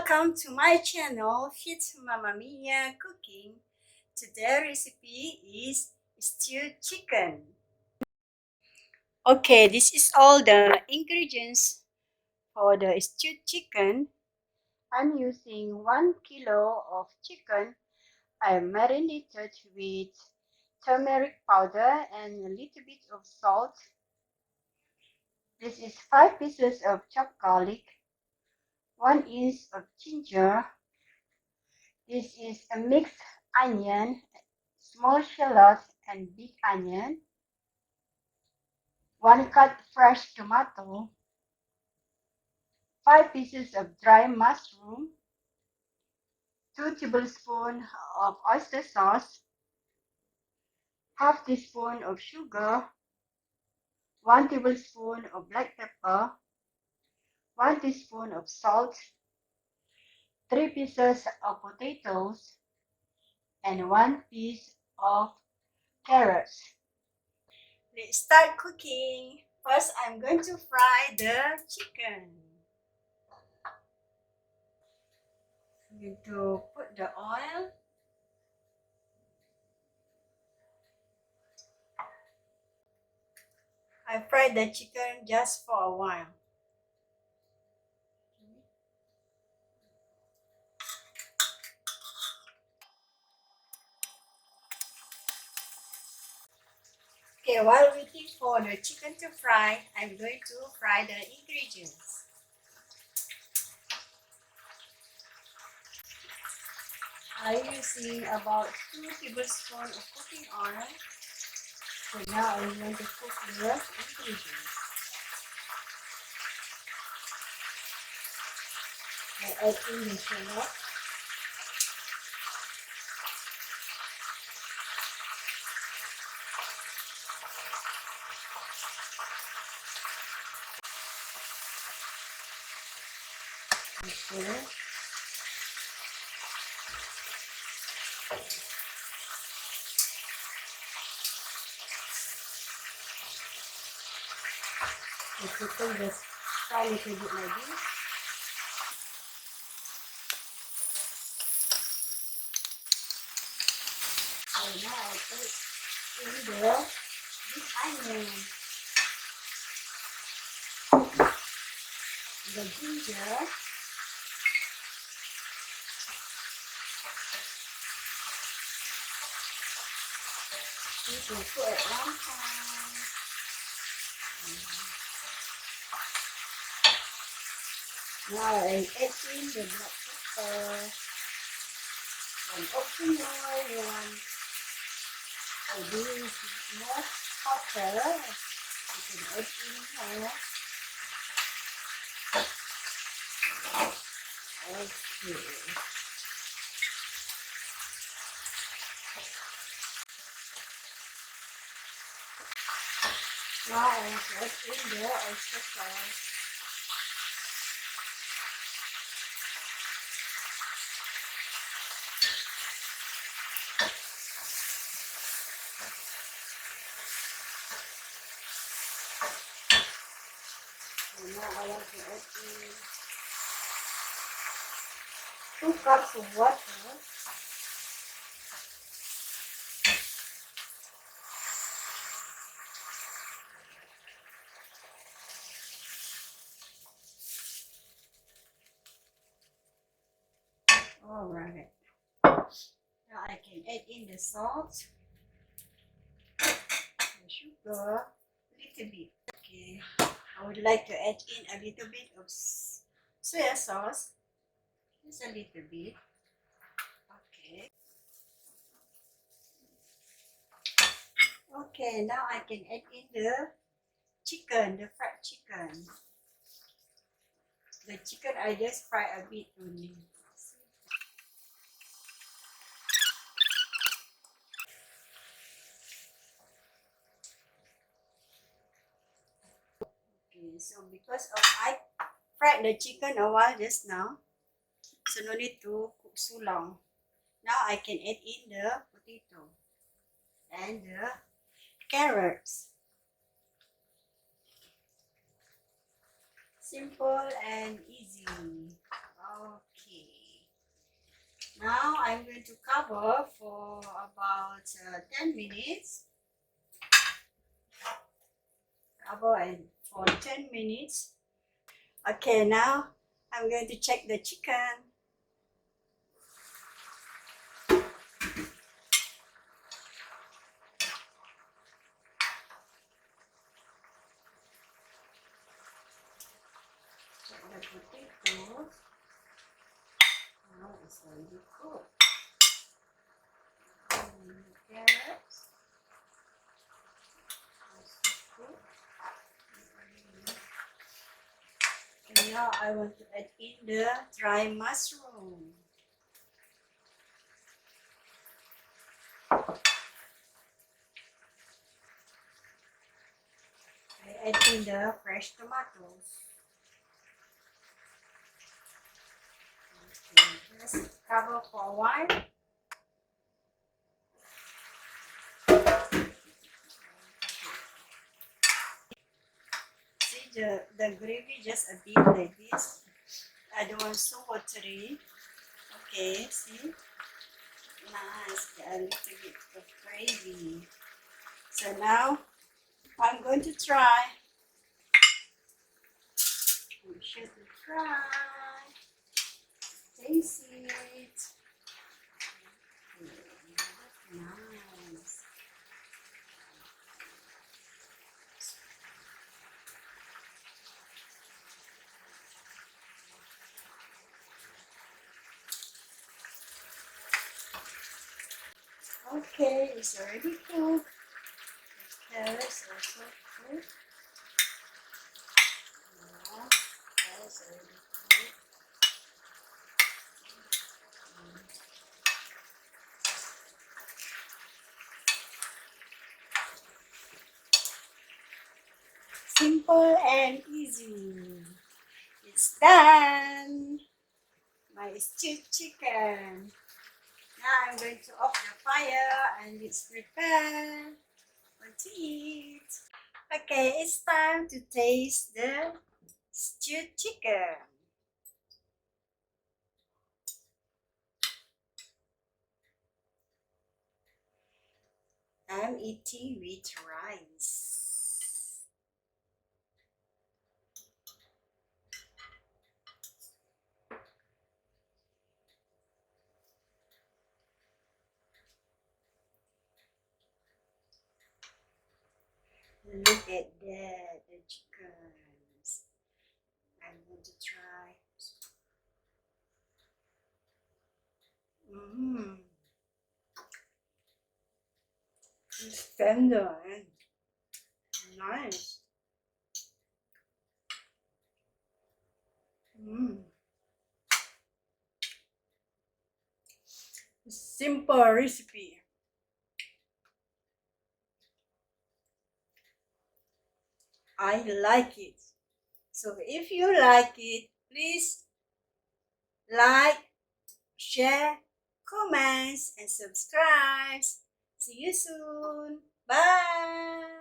Welcome to my channel, It's Mamamia Cooking. Today's recipe is stewed chicken. Okay, this is all the ingredients for the stewed chicken. I'm using 1 kilo of chicken. I marinated with turmeric powder and a little bit of salt. This is 5 pieces of chopped garlic, 1 inch of ginger. This is a mixed onion, small shallot and big onion, 1 cut fresh tomato, 5 pieces of dry mushroom, 2 tablespoons of oyster sauce, half teaspoon of sugar, 1 tablespoon of black pepper, 1 teaspoon of salt, 3 pieces of potatoes, and 1 piece of carrots. Let's start cooking. First, I'm going to fry the chicken. I'm going to put the oil. I fried the chicken just for a while. Okay, while waiting for the chicken to fry, I'm going to fry the ingredients. I'm using about 2 tablespoons of cooking oil. So now I'm going to cook the ingredients. I add in the shallot. Okay. The chicken just fry a little bit like this. So now I put in this onion, the ginger, this will put at one time. Now I add in the black pepper, and optional one. So this is more hotter. You can add in more. Okay. Now I add in the oyster sauce. And now I want to add in 2 cups of water. Alright. Now I can add in the salt, the sugar, a little bit. Okay. I would like to add in a little bit of soy sauce. Just a little bit. Okay. Okay, now I can add in the chicken, the fried chicken. The chicken I just fry a bit only. Okay, so because of I fried the chicken a while just now, so no need to cook so long. Now I can add in the potato and the carrots. Simple and easy. Okay. Now I'm going to cover for about 10 minutes. Cover and for 10 minutes. Okay, now I'm going to check the chicken. Check the potatoes. Now it's already cooked. And the carrots. Also cooked. And now I want to add in the dry mushroom. I add in the fresh tomatoes. Okay, just cover for a while. See the gravy just a bit like this. I don't want so watery. Okay, see? Nice, a little bit of gravy. So now I'm going to try. We should try. Taste it. Nice. Okay, it's already cooked. The carrots also cooked. Yeah, carrots already cooked. Simple and easy. It's done. My stewed chicken. Now I'm going to off the fire and it's prepared to eat. Okay, it's time to taste the stewed chicken. I'm eating with rice. Look at that, the chickens. I'm going to try. It's tender and nice. Simple recipe. I like it. So if you like it, please like, share, comments, and subscribe. See you soon. Bye.